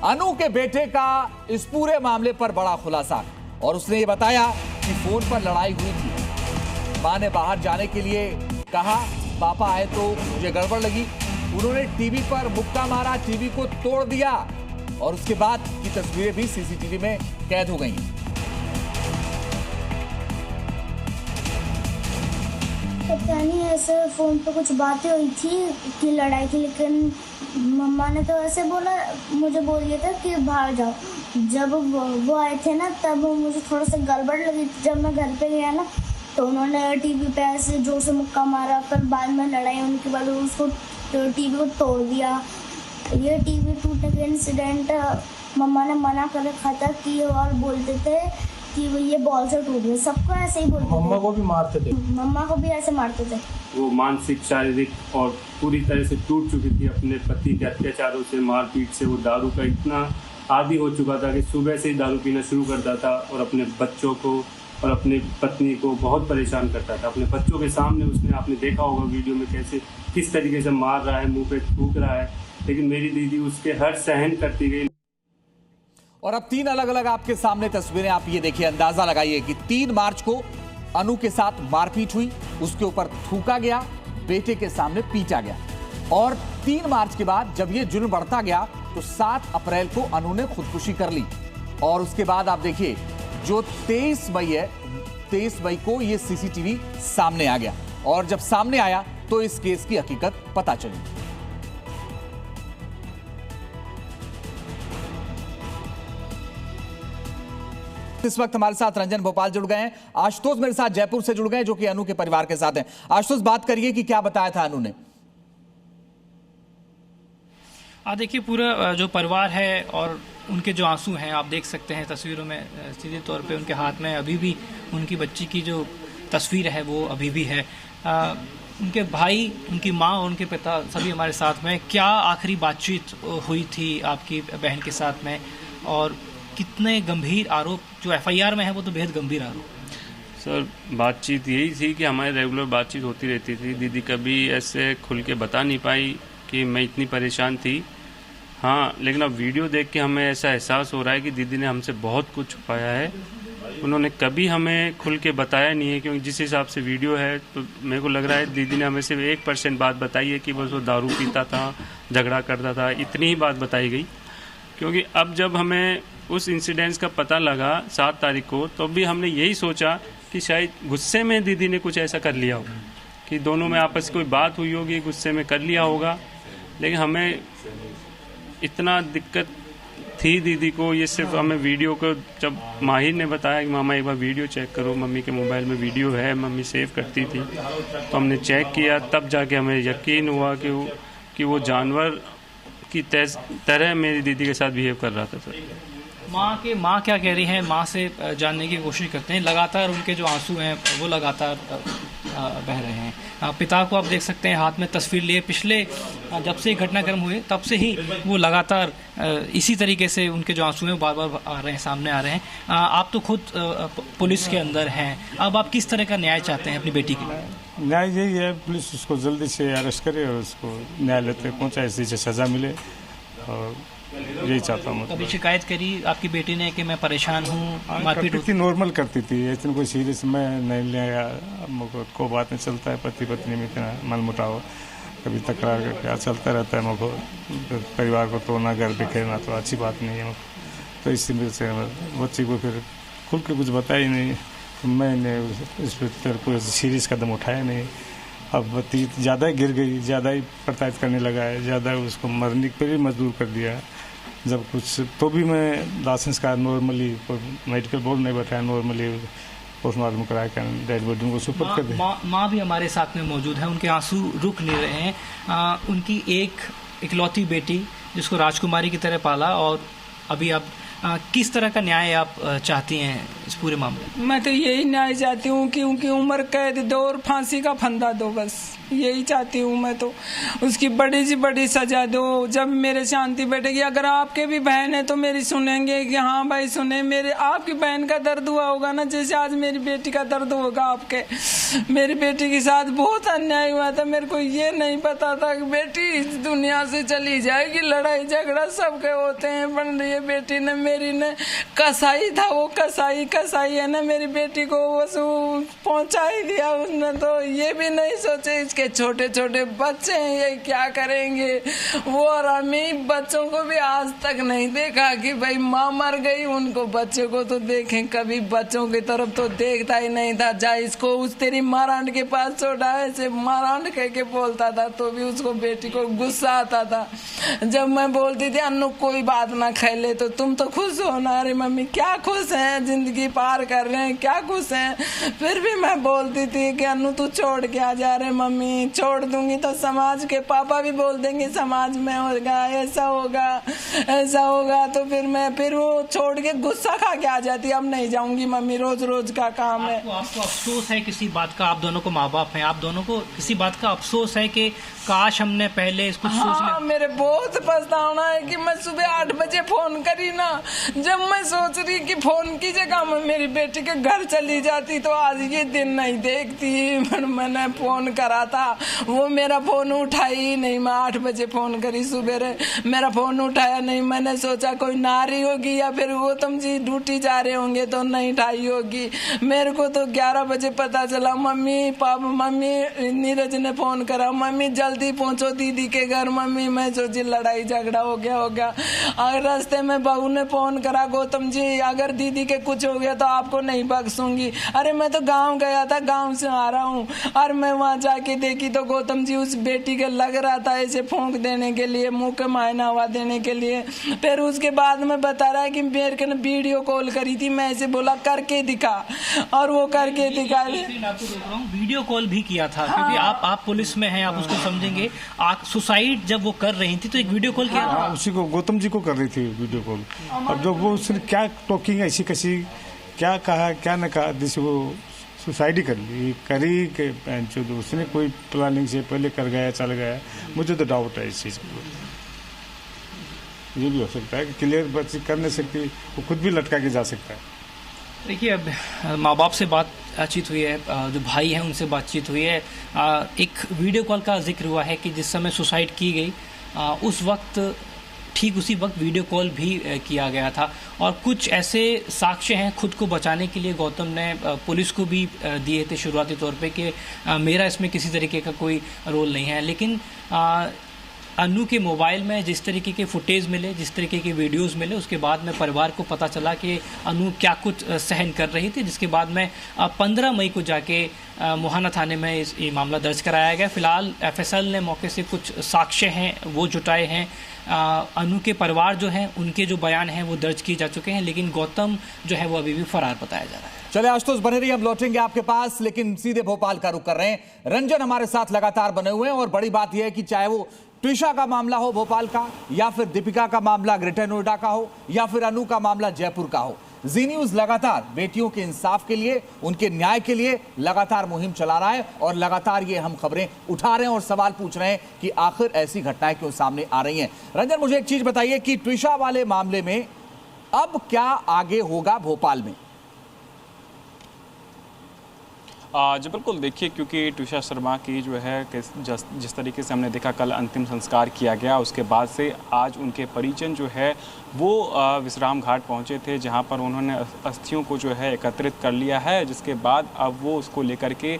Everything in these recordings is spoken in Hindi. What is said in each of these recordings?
अनु के बेटे का इस पूरे मामले पर बड़ा खुलासा और उसने ये बताया कि फोन पर लड़ाई हुई थी। मां ने बाहर जाने के लिए कहा, पापा आए तो मुझे गड़बड़ लगी, उन्होंने टीवी पर मुक्का मारा, टीवी को तोड़ दिया और उसके बाद की तस्वीरें भी सीसीटीवी में कैद हो गई। पता नहीं, ऐसे फोन पे कुछ बातें हुई थी कि लड़ाई थी, लेकिन मम्मा ने तो ऐसे बोला, मुझे बोल दिया था कि बाहर जाओ। जब वो आए थे ना, तब मुझे थोड़ा सा गड़बड़ लगी। जब मैं घर पे गया ना, तो उन्होंने टीवी पे ऐसे जोर से मुक्का मारा, फिर बाद में लड़ाई होने के बाद उसको टीवी को तोड़ दिया। ये टीवी टूटने के इंसिडेंट मम्मा ने मना कर रखा था कि, और बोलते थे कि ये बॉल से टूट गया। सबको ऐसे ही बोलते थे। मम्मा को भी मारते थे। मम्मा को भी ऐसे मारते थे। वो मानसिक, शारीरिक और पूरी तरह से टूट चुकी थी अपने पति के अत्याचारों से, मारपीट से। वो दारू का इतना आदी हो चुका था कि सुबह से ही दारू पीना शुरू करता था और अपने बच्चों को और अपनी पत्नी को बहुत परेशान करता था। अपने बच्चों के सामने उसने, आपने देखा होगा वीडियो में, कैसे किस तरीके से मार रहा है, मुंह पे थूक रहा है, लेकिन मेरी दीदी उसके हर सहन करती गई। और अब 3 अलग अलग आपके सामने तस्वीरें, आप ये देखिए, अंदाजा लगाइए कि 3 मार्च को अनु के साथ मारपीट हुई, उसके ऊपर थूका गया, बेटे के सामने पीटा गया और 3 मार्च के बाद जब ये जुल्म बढ़ता गया तो 7 अप्रैल को अनु ने खुदकुशी कर ली। और उसके बाद आप देखिए, जो 23 मई है, 23 मई को ये सीसीटीवी सामने आ गया और जब सामने आया तो इस केस की हकीकत पता चली। इस वक्त हमारे साथ रंजन भोपाल जुड़ गए हैं, आशुतोष मेरे साथ जयपुर से जुड़ गए जो कि अनु के परिवार के साथ हैं। आशुतोष, बात करिए कि क्या बताया था अनु ने। देखिए, पूरा जो परिवार है और उनके जो आंसू हैं, आप देख सकते हैं तस्वीरों में, सीधे तौर पे उनके हाथ में अभी भी उनकी बच्ची की जो तस्वीर है वो अभी भी है। उनके भाई, उनकी माँ और उनके पिता सभी हमारे साथ में। क्या आखिरी बातचीत हुई थी आपकी बहन के साथ में और कितने गंभीर आरोप जो एफआईआर में है, वो तो बेहद गंभीर आरोप। सर, बातचीत यही थी कि हमारी रेगुलर बातचीत होती रहती थी। दीदी कभी ऐसे खुल के बता नहीं पाई कि मैं इतनी परेशान थी। हाँ, लेकिन अब वीडियो देख के हमें ऐसा एहसास हो रहा है कि दीदी ने हमसे बहुत कुछ छुपाया है। उन्होंने कभी हमें खुल के बताया नहीं है, क्योंकि जिस हिसाब से वीडियो है तो मेरे को लग रहा है दीदी ने हमें सिर्फ 1% बात बताई है कि बस वो दारू पीता था, झगड़ा करता था, इतनी ही बात बताई गई। क्योंकि अब जब हमें उस इंसिडेंट्स का पता लगा 7 तारीख को, तो भी हमने यही सोचा कि शायद गुस्से में दीदी ने कुछ ऐसा कर लिया होगा, कि दोनों में आपस में कोई बात हुई होगी, गुस्से में कर लिया होगा। लेकिन हमें इतना दिक्कत थी दीदी को, ये सिर्फ हमें वीडियो को, जब माहिर ने बताया कि मामा एक बार वीडियो चेक करो, मम्मी के मोबाइल में वीडियो है, मम्मी सेव करती थी, तो हमने चेक किया, तब जाके हमें यकीन हुआ कि वो जानवर की तरह मेरी दीदी के साथ बिहेव कर रहा था। सर, माँ क्या कह रही हैं, माँ से जानने की कोशिश करते हैं। लगातार उनके जो आंसू हैं वो लगातार बह रहे हैं। पिता को आप देख सकते हैं हाथ में तस्वीर लिए, पिछले जब से घटनाक्रम हुए तब से ही वो लगातार इसी तरीके से उनके जो आंसू हैं बार बार आ रहे हैं, सामने आ रहे हैं। आप तो खुद पुलिस के अंदर हैं, अब आप किस तरह का न्याय चाहते हैं अपनी बेटी के लिए? न्याय यही है, पुलिस उसको जल्दी से अरेस्ट करे और उसको न्यायालय तक पहुँचाए, इससे सज़ा मिले, और यही चाहता हूँ। कभी शिकायत करी आपकी बेटी ने कि मैं परेशान हूँ, मारपीट करती थी, नॉर्मल करती थी, इतना कोई सीरियस मैं नहीं लिया। मुझको को बात नहीं चलता है, पति पत्नी में इतना मनमुटाव, कभी तकरार करके चलता रहता है। मुझको परिवार को तोड़ना, घर बिखेरना तो अच्छी बात नहीं है। तो इसी वजह से बच्ची को फिर खुल के कुछ बताया ही नहीं, तो मैंने इस पर कोई सीरियस कदम उठाया नहीं। अब बच्ची ज़्यादा ही गिर गई, ज़्यादा ही प्रताड़ित करने लगा है, ज़्यादा उसको मरने पर ही मजबूर कर दिया। जब कुछ तो भी मैं दाह संस्कार नॉर्मली, मेडिकल बोर्ड नहीं बैठाया, नॉर्मली पोस्टमार्टम करा के डेड बॉडी को सुपुर्द कर दिया। माँ भी हमारे साथ में मौजूद है, उनके आंसू रुक नहीं रहे हैं। उनकी इकलौती बेटी जिसको राजकुमारी की तरह पाला, और अभी आप किस तरह का न्याय आप चाहती हैं इस पूरे मामले में? मैं तो यही न्याय चाहती हूँ कि उनकी उम्र कैद दो और फांसी का फंदा दो, बस यही चाहती हूँ मैं तो, उसकी बड़ी से बड़ी सजा दो। जब मेरे शांति बैठेगी, अगर आपके भी बहन है तो मेरी सुनेंगे कि हाँ भाई सुने, मेरे आपकी बहन का दर्द हुआ होगा ना, जैसे आज मेरी बेटी का दर्द होगा आपके। मेरी बेटी के साथ बहुत अन्याय हुआ था, मेरे को ये नहीं पता था कि बेटी इस दुनिया से चली जाएगी। लड़ाई झगड़ा सबके होते हैं, पर ये बेटी ने मेरी ने कसाई था, वो कसाई है ना, मेरी बेटी को बस पहुंचा ही दिया उसने। तो ये भी नहीं सोचे इसके छोटे छोटे बच्चे हैं, ये क्या करेंगे। वो और अम्मी बच्चों को भी आज तक नहीं देखा कि भाई माँ मर गई, उनको बच्चे को तो देखें, कभी बच्चों की तरफ तो देखता ही नहीं था। जा इसको उस तेरी मारांड के पास छोड़ा, ऐसे मारांड कह के बोलता था, तो भी उसको बेटी को गुस्सा आता था। जब मैं बोलती थी अन्नू कोई बात ना खेले, तो तुम तो खुश हो ना। अरे मम्मी क्या खुश है, जिंदगी पार कर रहे हैं, क्या खुश है। फिर भी मैं बोलती थी कि अन्नू तू छोड़ के आ जा। रहे मम्मी छोड़ दूंगी तो समाज के पापा भी बोल देंगे समाज में होगा ऐसा होगा ऐसा होगा, तो फिर वो छोड़ के गुस्सा खा के आ जाती। अब नहीं जाऊंगी मम्मी, रोज रोज का काम है। आपको अफसोस है किसी बात का? आप दोनों को माँ बाप हैं, आप दोनों को किसी बात का अफसोस है कि काश हमने पहले इसको सोच लिया? मेरे बहुत पछताना है कि मैं सुबह 8 बजे फोन करी ना, जब मैं सोच रही कि फोन की जगह मैं मेरी बेटी के घर चली जाती तो आज ये दिन नहीं देखती। मैंने फोन करा था, वो मेरा फोन उठाई ही नहीं। मैं 8 बजे फोन करी सुबह, मेरा फोन उठाया नहीं। मैंने सोचा कोई नारी होगी या फिर वो तुम जी ड्यूटी जा रहे होंगे तो नहीं उठाई होगी। मेरे को तो 11 बजे पता चला, मम्मी नीरज ने फोन करा, मम्मी जल्दी पहुंचो दीदी के घर। मम्मी मैं सोची लड़ाई झगड़ा हो गया। अगर रास्ते में बहू ने फोन करा, गौतम जी अगर दीदी के कुछ हो गया तो आपको नहीं बख्शूंगी। अरे मैं तो गांव गया था, गांव से आ रहा हूँ। और मैं वहां जाके देखी तो गौतम जी उस बेटी के लग रहा था ऐसे फूंक देने के लिए, मुंह के मायना हवा देने के लिए। फिर उसके बाद में बता रहा है कि मेरे को वीडियो कॉल करी थी, मैं ऐसे बोला करके दिखा, और वो करके दिखा। वीडियो कॉल भी किया था क्योंकि आप पुलिस में हैं, आप उसको समझेंगे। सुसाइड जब वो कर रही थी तो एक वीडियो कॉल किया था उसी को, गौतम जी को कर रही थी वीडियो कॉल। अब जब वो उसने क्या टॉकिंग ऐसी कैसी क्या कहा क्या न कहा, जिससे वो सुसाइड ही करी कि उसने कोई प्लानिंग से पहले कर गया चल गया। मुझे तो डाउट है इस चीज़ को। ये भी हो सकता है कि क्लियर बच्ची कर नहीं सकती, वो खुद भी लटका के जा सकता है। देखिए अब माँ बाप से बातचीत हुई है, जो भाई हैं उनसे बातचीत हुई है। एक वीडियो कॉल का जिक्र हुआ है कि जिस समय सुसाइड की गई उस वक्त ठीक उसी वक्त वीडियो कॉल भी किया गया था। और कुछ ऐसे साक्ष्य हैं खुद को बचाने के लिए गौतम ने पुलिस को भी दिए थे शुरुआती तौर पे कि मेरा इसमें किसी तरीके का कोई रोल नहीं है। लेकिन अन्नू के मोबाइल में जिस तरीके के फुटेज मिले, जिस तरीके के वीडियोस मिले, उसके बाद में परिवार को पता चला कि अन्नू क्या कुछ सहन कर रही थी, जिसके बाद में 15 मई को जाके मुहाना थाने में ये मामला दर्ज कराया गया। फिलहाल एफएसएल ने मौके से कुछ साक्ष्य हैं वो जुटाए हैं। अन्नू के परिवार जो हैं उनके जो बयान हैं वो दर्ज किए जा चुके हैं, लेकिन गौतम जो है वो अभी भी फरार बताया जा रहा है। चले आशुतोष बने रहिए, हम लौटेंगे आपके पास, लेकिन सीधे भोपाल का रुख कर रहे हैं। रंजन हमारे साथ लगातार बने हुए हैं और बड़ी बात यह है कि चाहे वो ट्विशा का मामला हो भोपाल का, या फिर दीपिका का मामला ग्रेटर नोएडा का हो, या फिर अनु का मामला जयपुर का हो, जी न्यूज लगातार बेटियों के इंसाफ के लिए, उनके न्याय के लिए लगातार मुहिम चला रहा है और लगातार ये हम खबरें उठा रहे हैं और सवाल पूछ रहे हैं कि आखिर ऐसी घटनाएं क्यों सामने आ रही हैं। रंजन मुझे एक चीज बताइए कि ट्विशा वाले मामले में अब क्या आगे होगा भोपाल में? जी बिल्कुल, देखिए क्योंकि ट्विशा शर्मा की जो है जिस तरीके से हमने देखा कल अंतिम संस्कार किया गया, उसके बाद से आज उनके परिजन जो है वो विश्राम घाट पहुंचे थे, जहां पर उन्होंने अस्थियों को जो है एकत्रित कर लिया है, जिसके बाद अब वो उसको लेकर के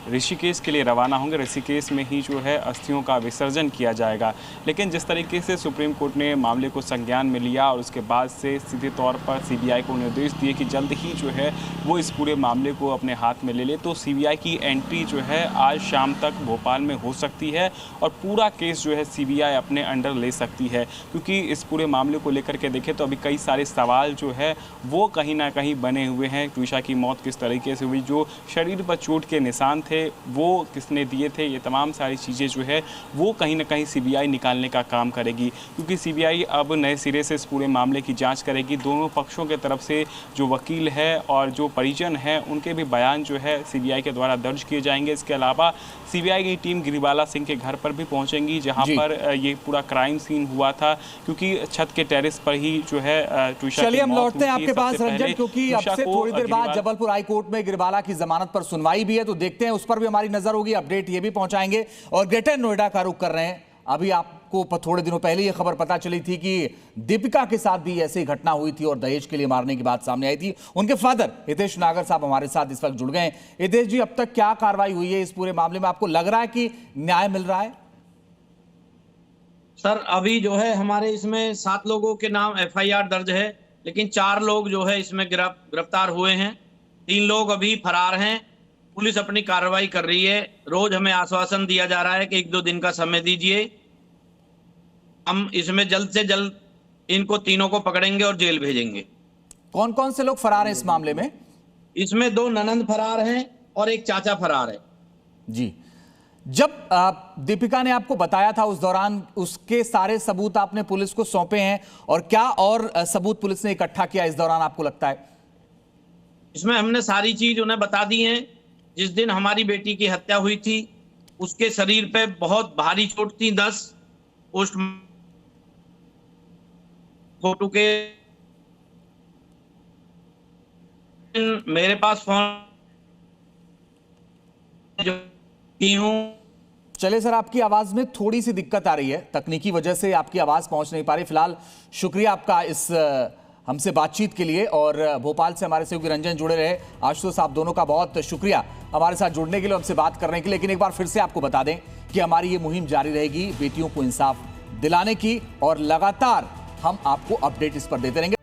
ऋषिकेश के लिए रवाना होंगे। ऋषिकेश में ही जो है अस्थियों का विसर्जन किया जाएगा। लेकिन जिस तरीके से सुप्रीम कोर्ट ने मामले को संज्ञान में लिया और उसके बाद से सीधे तौर पर सीबीआई को निर्देश दिए कि जल्द ही जो है वो इस पूरे मामले को अपने हाथ में ले ले, तो सीबीआई की एंट्री जो है आज शाम तक भोपाल में हो सकती है और पूरा केस जो है सीबीआई अपने अंडर ले सकती है। क्योंकि इस पूरे मामले को लेकर के देखें तो अभी कई सारे सवाल जो है वो कहीं ना कहीं बने हुए हैं। ट्विशा की मौत किस तरीके से हुई, जो शरीर पर चोट के निशान थे थे वो किसने दिए थे, ये तमाम सारी चीज़ें जो है वो कहीं ना कहीं सीबीआई निकालने का काम करेगी, क्योंकि सीबीआई अब नए सिरे से इस पूरे मामले की जांच करेगी। दोनों पक्षों के तरफ से जो वकील है और जो परिजन है उनके भी बयान जो है सीबीआई के द्वारा दर्ज किए जाएंगे। इसके अलावा सीबीआई की टीम गिरिबाला सिंह के घर पर भी पहुंचेंगी जहां पर ये पूरा क्राइम सीन हुआ था, क्योंकि छत के टेरेस पर ही जो है ट्विशा। चलिए हम लौटते हैं आपके पास रंजन, क्योंकि अब से थोड़ी देर बाद जबलपुर हाई कोर्ट में गिरिबाला की जमानत पर सुनवाई भी है, तो देखते हैं, उस पर भी हमारी नजर होगी, अपडेट ये भी पहुंचाएंगे। और ग्रेटर नोएडा का रुख कर रहे हैं। अभी आपको थोड़े दिनों पहले ये खबर पता चली थी कि दीपिका के साथ भी ऐसी घटना हुई थी और दहेज के लिए मारने की बात सामने आई थी। उनके फादर हितेश नागर साहब हमारे साथ इस वक्त जुड़ गए। हितेश जी, अब तक क्या कार्रवाई हुई है इस पूरे मामले में? आपको लग रहा है कि न्याय मिल रहा है? सर, अभी जो है हमारे इसमें 7 लोगों के नाम एफआईआर दर्ज है, लेकिन 4 लोग जो है इसमें गिरफ्तार हुए हैं, 3 लोग अभी फरार हैं। पुलिस अपनी कार्रवाई कर रही है। रोज हमें आश्वासन दिया जा रहा है कि 1-2 दिन का समय दीजिए, हम इसमें जल्द से जल्द इनको तीनों को पकड़ेंगे और जेल भेजेंगे। कौन कौन से लोग फरार हैं इस मामले में? इसमें 2 ननंद फरार हैं और एक चाचा फरार है। जी, जब दीपिका ने आपको बताया था उस दौरान उसके सारे सबूत आपने पुलिस को सौंपे हैं, और क्या और सबूत पुलिस ने इकट्ठा किया इस दौरान आपको लगता है? इसमें हमने सारी चीज उन्हें बता दी है। जिस दिन हमारी बेटी की हत्या हुई थी उसके शरीर पे बहुत भारी चोट थी, 10 पोस्ट फोटो के मेरे पास फोन जो की हूं। चले सर, आपकी आवाज में थोड़ी सी दिक्कत आ रही है, तकनीकी वजह से आपकी आवाज पहुंच नहीं पा रही। फिलहाल शुक्रिया आपका इस हमसे बातचीत के लिए, और भोपाल से हमारे सहयोगी रंजन जुड़े रहे। आशुतोष, आप दोनों का बहुत शुक्रिया हमारे साथ जुड़ने के लिए, हमसे बात करने के लिए। लेकिन एक बार फिर से आपको बता दें कि हमारी ये मुहिम जारी रहेगी बेटियों को इंसाफ दिलाने की, और लगातार हम आपको अपडेट इस पर देते रहेंगे।